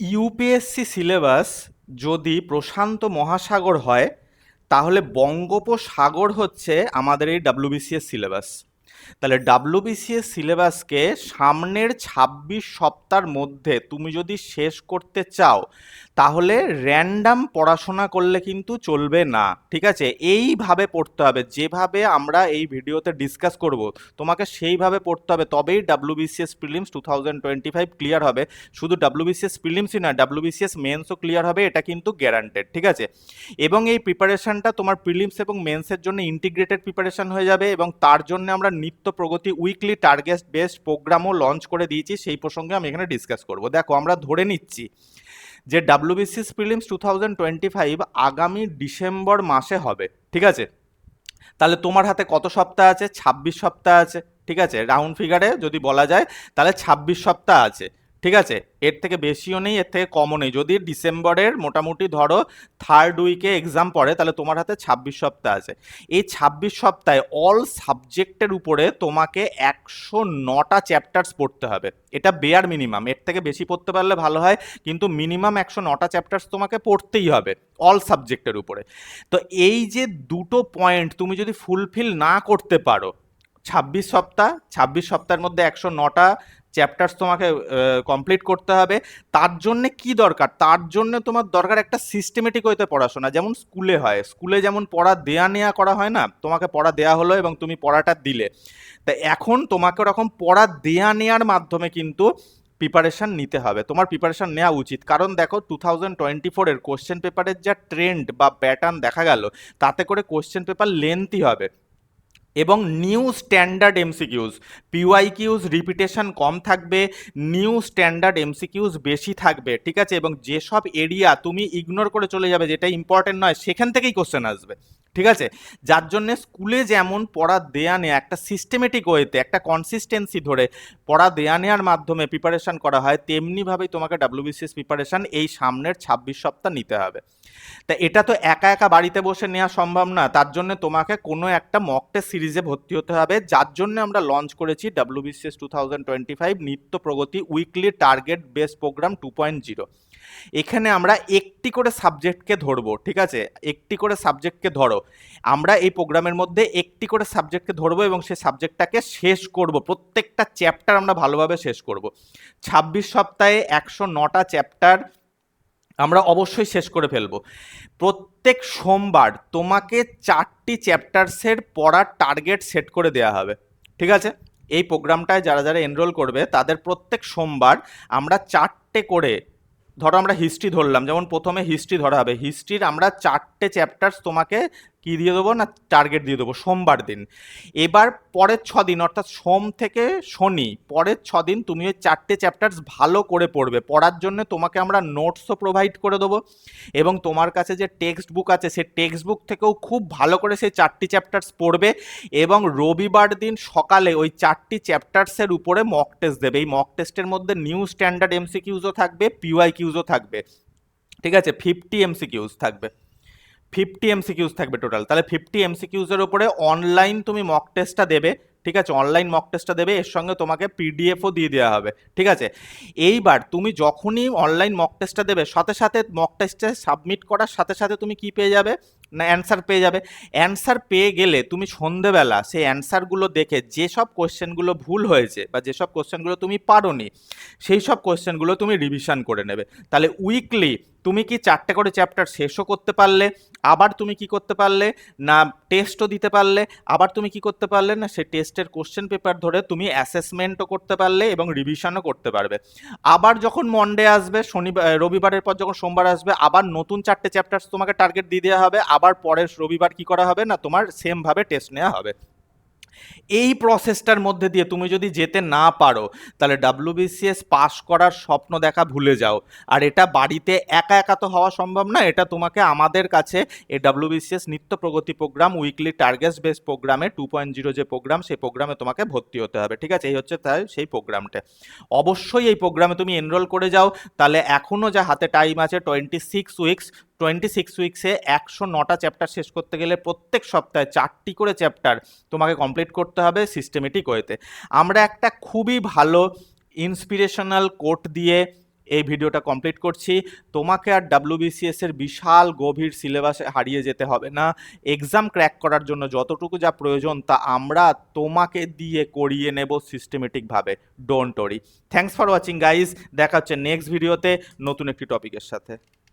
UPSC syllabus যদি প্রশান্ত মহাসাগর হয়, তাহলে বঙ্গোপসাগর হচ্ছে আমাদের এই ডাব্লিউবিসিএস সিলেবাস। তাহলে ডাব্লিউবিসিএস সিলেবাসকে সামনের ২৬ সপ্তাহের মধ্যে তুমি যদি শেষ করতে চাও, তাহলে র্যান্ডাম পড়াশোনা করলে কিন্তু চলবে না। ঠিক আছে, এইভাবে পড়তে হবে, যেভাবে আমরা এই ভিডিওতে ডিসকাস করব তোমাকে সেইভাবে পড়তে হবে, তবেই ডাব্লিউবিসিএস প্রিলিমস 2025 ক্লিয়ার হবে। শুধু ডাব্লিউবিসিএস প্রিলিমসই না, ডাব্লিউবিসিএস মেন্সও ক্লিয়ার হবে, এটা কিন্তু গ্যারান্টেড। ঠিক আছে, এবং এই প্রিপারেশনটা তোমার প্রিলিমস এবং মেন্সের জন্য ইন্টিগ্রেটেড প্রিপারেশন হয়ে যাবে, এবং তার জন্য আমরা নিত্য প্রগতি উইকলি টার্গেট বেসড প্রোগ্রামও লঞ্চ করে দিয়েছি। সেই প্রসঙ্গে আমি এখানে ডিসকাস করব। দেখো, আমরা ধরে নিচ্ছি যে ডাব্লিউবিসিএস প্রিলিমস 2025 আগামী ডিসেম্বর মাসে হবে। ঠিক আছে, তাহলে তোমার হাতে কত সপ্তাহ আছে? ২৬ সপ্তাহ আছে। ঠিক আছে, রাউন্ড ফিগারে যদি বলা যায় তাহলে ২৬ সপ্তাহ আছে। ঠিক আছে, এর থেকে বেশিও নেই, এর থেকে কমও নেই। যদি ডিসেম্বরের মোটামুটি ধরো থার্ড উইকে এক্সাম পড়ে, তাহলে তোমার হাতে ২৬ সপ্তাহ আছে। এই ২৬ সপ্তাহে অল সাবজেক্টের উপরে তোমাকে ১০৯টা চ্যাপ্টার্স পড়তে হবে। এটা বেয়ার মিনিমাম, এর থেকে বেশি পড়তে পারলে ভালো হয়, কিন্তু মিনিমাম ১০৯টা চ্যাপ্টার্স তোমাকে পড়তেই হবে অল সাবজেক্টের উপরে। তো এই যে দুটো পয়েন্ট তুমি যদি ফুলফিল না করতে পারো, ২৬ সপ্তাহের মধ্যে ১০৯টা চ্যাপ্টার্স তোমাকে কমপ্লিট করতে হবে। তার জন্য কি দরকার? তার জন্য তোমার দরকার একটা সিস্টেমেটিক ওয়েতে পড়াশোনা, যেমন স্কুলে হয়। স্কুলে যেমন পড়া দেয়া নেওয়া করা হয় না, তোমাকে পড়া দেয়া হলো এবং তুমি পড়াটা দিলে, তা এখন তোমাকে ওরকম পড়া দেয়া নেওয়ার মাধ্যমে কিন্তু প্রিপারেশান নিতে হবে। তোমার প্রিপারেশান নেওয়া উচিত, কারণ দেখো 2024-এর কোশ্চেন পেপারের যা ট্রেন্ড বা প্যাটার্ন দেখা গেল, তাতে করে কোশ্চেন পেপার লেন্থি হবে এবং নিউ স্ট্যান্ডার্ড এমসিকিউজ, পিওয়াইকিউজ রিপিটেশন কম থাকবে, নিউ স্ট্যান্ডার্ড এমসিকিউজ বেশি থাকবে। ঠিক আছে, এবং যেসব এরিয়া তুমি ইগনোর করে চলে যাবে, যেটা ইম্পর্টেন্ট নয়, সেখান থেকেই কোশ্চেন আসবে। ঠিক আছে, যার জন্যে স্কুলে যেমন পড়া দেয়া নেয়া একটা সিস্টেমেটিক ওয়েতে, একটা কনসিস্টেন্সি ধরে পড়া দেয়া নেওয়ার মাধ্যমে প্রিপারেশান করা হয়, তেমনিভাবেই তোমাকে ডাব্লিউবিসিএস প্রিপারেশান এই সামনের ২৬ সপ্তাহ নিতে হবে। তা এটা তো একা একা বাড়িতে বসে নেওয়া সম্ভব না, তার জন্য তোমাকে কোনো একটা মক টেস্ট সিরিজে ভর্তি হতে হবে, যার জন্য আমরা লঞ্চ করেছি ডাব্লিউবিসিএস 2025 নিত্য প্রগতি উইকলি টার্গেট বেস প্রোগ্রাম 2.0। এখানে আমরা একটি করে সাবজেক্টকে ধরবো। ঠিক আছে, একটি করে সাবজেক্টকে ধরো, আমরা এই প্রোগ্রামের মধ্যে একটি করে সাবজেক্টকে ধরবো এবং সেই সাবজেক্টটাকে শেষ করব, প্রত্যেকটা চ্যাপ্টার আমরা ভালোভাবে শেষ করব। ২৬ সপ্তাহে ১০৯টা চ্যাপ্টার আমরা অবশ্যই শেষ করে ফেলবো। প্রত্যেক সোমবার তোমাকে 4টি চ্যাপ্টার্সের পড়ার টার্গেট সেট করে দেওয়া হবে। ঠিক আছে, এই প্রোগ্রামটায় যারা যারা এনরোল করবে তাদের প্রত্যেক সোমবার আমরা 4টে করে, ধরো আমরা হিস্ট্রি ধরলাম, যেমন প্রথমে হিস্ট্রি ধরা হবে, হিস্ট্রির আমরা 4টে চ্যাপ্টার্স তোমাকে কি দিয়ে দেবো না, টার্গেট দিয়ে দেবো সোমবার দিন। এবার পরের 6 দিন, অর্থাৎ সোম থেকে শনি, পরের 6 দিন তুমি ওই 4টে চ্যাপ্টার্স ভালো করে পড়বে। পড়ার জন্য তোমাকে আমরা নোটসও প্রোভাইড করে দেবো, এবং তোমার কাছে যে টেক্সট বুক আছে সেই টেক্সট বুক থেকেও খুব ভালো করে সেই 4টি চ্যাপ্টার্স পড়বে, এবং রবিবার দিন সকালে ওই 4টি চ্যাপ্টার্সের উপরে মক টেস্ট দেবে। এই মক টেস্টের মধ্যে নিউ স্ট্যান্ডার্ড এমসিকিউজও থাকবে, পিওয়াইকিউজও থাকবে। ঠিক আছে, 50 এমসিকিউজ থাকবে, 50 এমসিকিউজ থাকবে টোটাল। তাহলে 50 এমসিকিউজের উপরে অনলাইন তুমি মক টেস্টটা দেবে। ঠিক আছে, অনলাইন মক টেস্টটা দেবে, এর সঙ্গে তোমাকে পিডিএফও দিয়ে দেওয়া হবে। ঠিক আছে, এইবার তুমি যখনই অনলাইন মক টেস্টটা দেবে, সাথে সাথে মক টেস্টে সাবমিট করার সাথে সাথে তুমি কি পেয়ে যাবে না, অ্যান্সার পেয়ে যাবে। অ্যান্সার পেয়ে গেলে তুমি সন্ধেবেলা সেই অ্যান্সারগুলো দেখে যেসব কোশ্চেনগুলো ভুল হয়েছে বা যেসব কোশ্চেনগুলো তুমি পারোনি, সেই সব কোশ্চেনগুলো তুমি রিভিশন করে নেবে। তাহলে উইকলি তুমি কি 4টে করে চ্যাপ্টার শেষও করতে পারলে, আবার তুমি কি করতে পারলে না, টেস্টও দিতে পারলে, আবার তুমি কি করতে পারলে না, সেই টেস্টের কোশ্চেন পেপার ধরে তুমি অ্যাসেসমেন্টও করতে পারলে এবং রিভিশনও করতে পারবে। আবার যখন মন্ডে আসবে, শনিবার রবিবারের পর যখন সোমবার আসবে, আবার নতুন 4টে চ্যাপ্টার তোমাকে টার্গেট দিয়ে দেওয়া হবে, আবার পরের রবিবার কি করা হবে না, তোমার সেমভাবে টেস্ট নেওয়া হবে। এই প্রসেসটার মধ্যে দিয়ে তুমি যদি যেতে না পারো, তাহলে ডাব্লিউবিসিএস পাস করার স্বপ্ন দেখা ভুলে যাও। আর এটা বাড়িতে একা একা তো হওয়া সম্ভব না, এটা তোমাকে আমাদের কাছে এই ডাব্লিউবিসিএস নিত্য প্রগতি প্রোগ্রাম উইকলি টার্গেট বেস প্রোগ্রামে 2.0 যে প্রোগ্রাম, সেই প্রোগ্রামে তোমাকে ভর্তি হতে হবে। ঠিক আছে, এই হচ্ছে তাই সেই প্রোগ্রামটা। অবশ্যই এই প্রোগ্রামে তুমি এনরোল করে যাও, তাহলে এখনও যা হাতে টাইম আছে 26 উইক্সে 109টা চ্যাপ্টার শেষ করতে গেলে প্রত্যেক সপ্তাহে 4টি করে চ্যাপ্টার তোমাকে কমপ্লিট করতে হবে সিস্টেমেটিক ওয়েতে। আমরা একটা খুবই ভালো ইন্সপিরেশনাল কোট দিয়ে এই ভিডিওটা কমপ্লিট করছি। তোমাকে আর ডাব্লিউবিসিএস এর বিশাল গভীর সিলেবাসে হারিয়ে যেতে হবে না। এক্সাম ক্র্যাক করার জন্য যতটুকু যা প্রয়োজন তা আমরা তোমাকে দিয়ে করিয়ে নেব সিস্টেমেটিকভাবে। Don't worry. Thanks for watching guys. দেখা হচ্ছে নেক্সট ভিডিওতে নতুন একটি টপিকের সাথে।